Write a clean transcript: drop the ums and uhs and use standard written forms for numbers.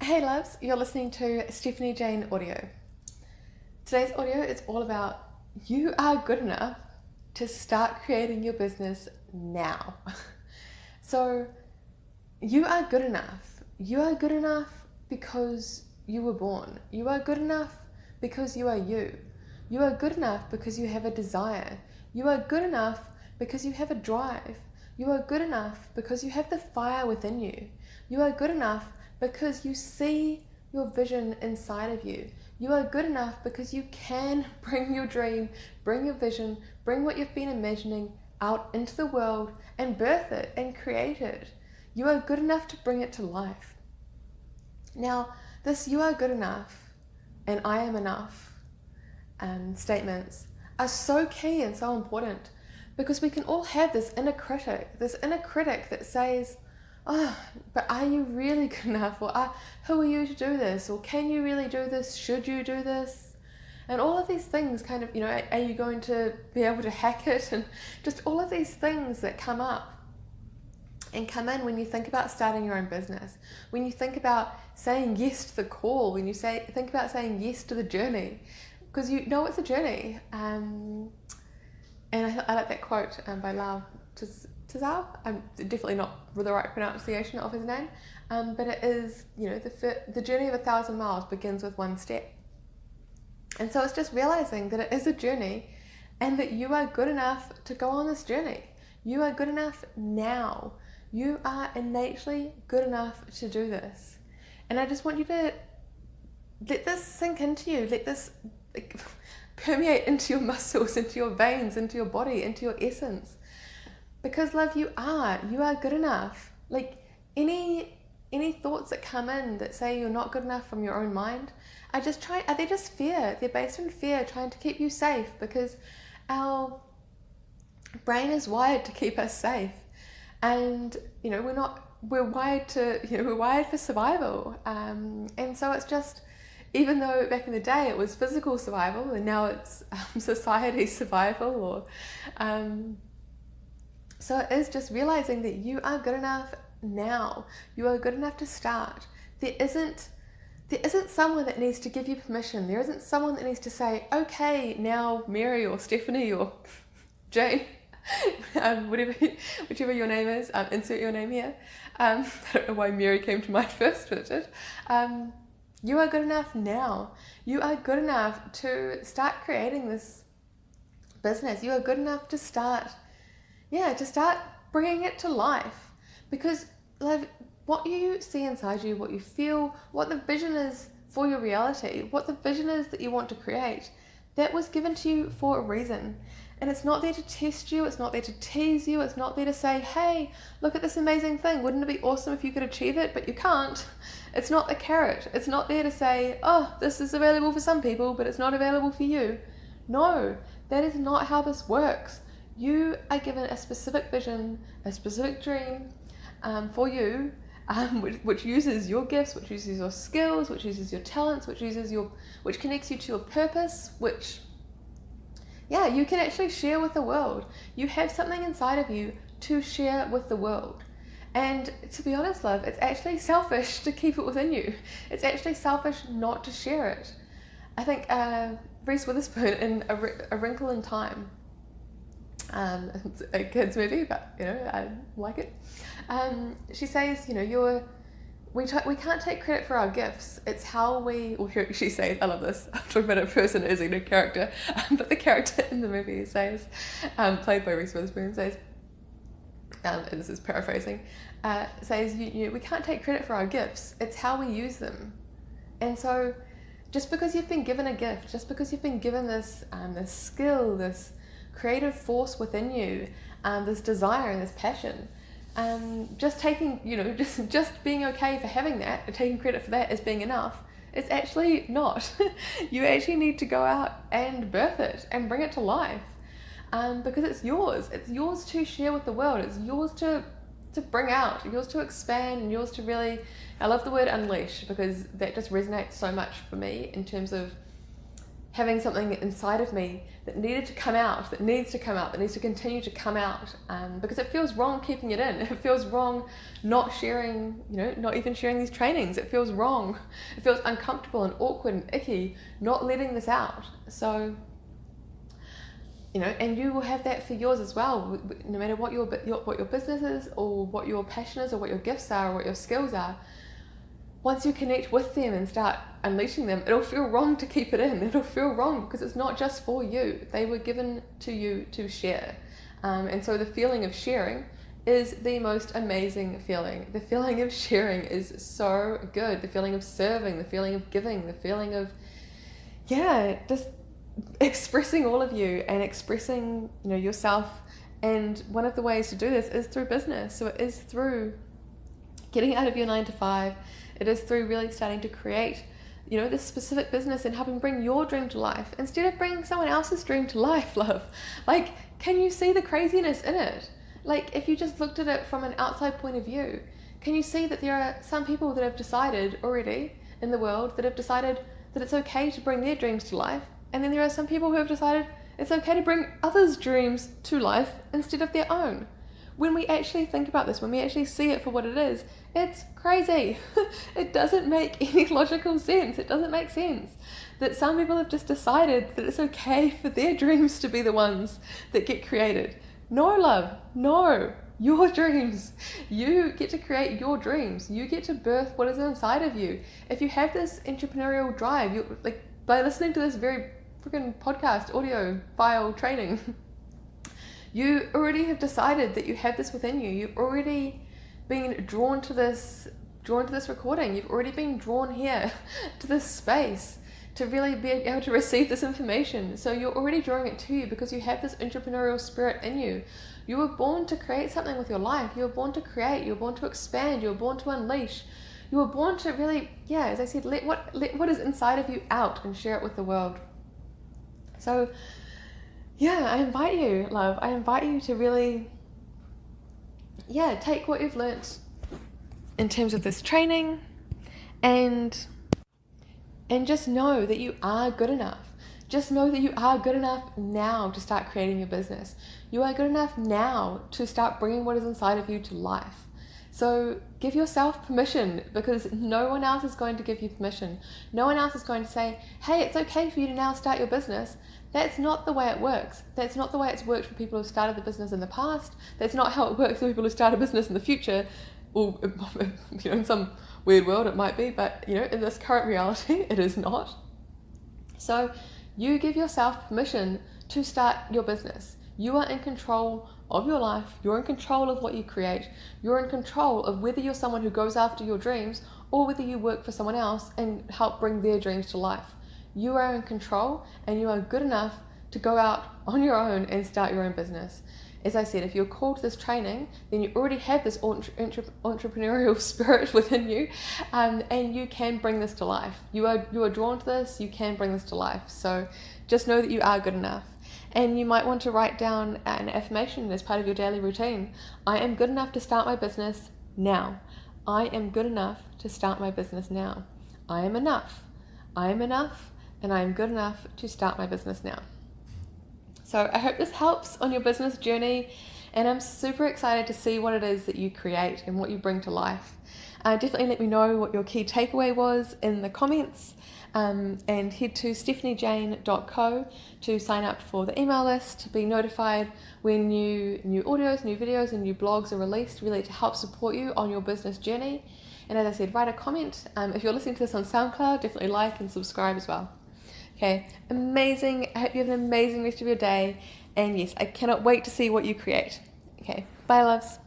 Hey loves, you're listening to Stephanie Jane Audio. Today's audio is all about you are good enough to start creating your business now. So you are good enough. You are good enough because you were born. You are good enough because you are you. You are good enough because you have a desire. You are good enough because you have a drive. You are good enough because you have the fire within you. You are good enough because you see your vision inside of you. You are good enough because you can bring your dream, bring your vision, bring what you've been imagining out into the world and birth it and create it. You are good enough to bring it to life. Now, this you are good enough and I am enough statements are so key and so important because we can all have this inner critic that says, oh, but are you really good enough? Or who are you to do this? Or can you really do this? Should you do this? And all of these things kind of, are you going to be able to hack it? And just all of these things that come up and come in when you think about starting your own business, when you think about saying yes to the call, when you think about saying yes to the journey, because you know it's a journey. And I like that quote by Lao Tzu. I'm definitely not the right pronunciation of his name, but it is, the journey of 1,000 miles begins with one step. And so it's just realizing that it is a journey and that you are good enough to go on this journey. You are good enough now. You are innately good enough to do this. And I just want you to let this sink into you. Let this permeate into your muscles, into your veins, into your body, into your essence. Because love, you are good enough. Like any thoughts that come in that say you're not good enough from your own mind, are they just fear? They're based on fear, trying to keep you safe, because our brain is wired to keep us safe. And we're wired for survival. And so it's just, even though back in the day it was physical survival and now it's society survival, so it is just realizing that you are good enough now. You are good enough to start. There isn't someone that needs to give you permission. There isn't someone that needs to say, okay, now Mary or Stephanie or Jane, whichever your name is, insert your name here. I don't know why Mary came to mind first, but it did. You are good enough now. You are good enough to start creating this business. You are good enough to start bringing it to life, because what you see inside you, what you feel, what the vision is for your reality, what the vision is that you want to create, that was given to you for a reason. And it's not there to test you, it's not there to tease you, it's not there to say, hey, look at this amazing thing, wouldn't it be awesome if you could achieve it, but you can't. It's not a carrot. It's not there to say, oh, this is available for some people, but it's not available for you. No, that is not how this works. You are given a specific vision, a specific dream for you, which uses your gifts, which uses your skills, which uses your talents, which connects you to your purpose, which, you can actually share with the world. You have something inside of you to share with the world. And to be honest, love, it's actually selfish to keep it within you. It's actually selfish not to share it. I think Reese Witherspoon in A Wrinkle in Time, it's a kid's movie, but I like it. She says, we can't take credit for our gifts. It's how she says, I love this, I'm talking about a person as in a character, but the character in the movie says, played by Reese Witherspoon, says, and this is paraphrasing, says, we can't take credit for our gifts. It's how we use them. And so just because you've been given a gift, just because you've been given this skill, this creative force within you, this desire and this passion, just taking, just being okay for having that and taking credit for that as being enough, it's actually not. You actually need to go out and birth it and bring it to life, because it's yours. It's yours to share with the world. It's yours to bring out, yours to expand, and yours to really, I love the word unleash, because that just resonates so much for me in terms of having something inside of me that needed to come out, that needs to come out, that needs to continue to come out, because it feels wrong keeping it in. It feels wrong not sharing, not even sharing these trainings. It feels wrong. It feels uncomfortable and awkward and icky not letting this out. So, and you will have that for yours as well, no matter what your business is, or what your passion is, or what your gifts are, or what your skills are. Once you connect with them and start unleashing them, it'll feel wrong to keep it in. It'll feel wrong because it's not just for you. They were given to you to share. And so the feeling of sharing is the most amazing feeling. The feeling of sharing is so good. The feeling of serving, the feeling of giving, the feeling of, just expressing all of you and expressing, yourself. And one of the ways to do this is through business. So it is through getting out of your 9 to 5. It is through really starting to create, this specific business and helping bring your dream to life instead of bringing someone else's dream to life, love. Like, can you see the craziness in it? Like, if you just looked at it from an outside point of view, can you see that there are some people that have decided already in the world that have decided that it's okay to bring their dreams to life, and then there are some people who have decided it's okay to bring others' dreams to life instead of their own. When we actually think about this, when we actually see it for what it is, it's crazy. It doesn't make any logical sense. It doesn't make sense that some people have just decided that it's okay for their dreams to be the ones that get created. No, love, no. Your dreams. You get to create your dreams. You get to birth what is inside of you. If you have this entrepreneurial drive, by listening to this very freaking podcast, audio, file, training, you already have decided that you have this within you. You've already been drawn to this recording. You've already been drawn here to this space to really be able to receive this information. So you're already drawing it to you because you have this entrepreneurial spirit in you. You were born to create something with your life. You were born to create. You were born to expand. You were born to unleash. You were born to really, as I said, let what is inside of you out and share it with the world. So, I invite you, love. I invite you to really, take what you've learnt in terms of this training and just know that you are good enough. Just know that you are good enough now to start creating your business. You are good enough now to start bringing what is inside of you to life. So give yourself permission, because no one else is going to give you permission. No one else is going to say, hey, it's okay for you to now start your business. That's not the way it works. That's not the way it's worked for people who started the business in the past. That's not how it works for people who start a business in the future. Or, in some weird world it might be, but, in this current reality, it is not. So you give yourself permission to start your business. You are in control of your life. You're in control of what you create. You're in control of whether you're someone who goes after your dreams or whether you work for someone else and help bring their dreams to life. You are in control, and you are good enough to go out on your own and start your own business. As I said, if you're called to this training, then you already have this entrepreneurial spirit within you, and you can bring this to life. You are drawn to this. You can bring this to life. So just know that you are good enough. And you might want to write down an affirmation as part of your daily routine. I am good enough to start my business now. I am good enough to start my business now. I am enough. I am enough, and I am good enough to start my business now. So I hope this helps on your business journey, and I'm super excited to see what it is that you create and what you bring to life. Definitely let me know what your key takeaway was in the comments, and head to stephaniejane.co to sign up for the email list to be notified when new audios, new videos, and new blogs are released, really to help support you on your business journey. And as I said, write a comment. If you're listening to this on SoundCloud, definitely like and subscribe as well. Okay, amazing. I hope you have an amazing rest of your day. And yes, I cannot wait to see what you create. Okay, bye loves.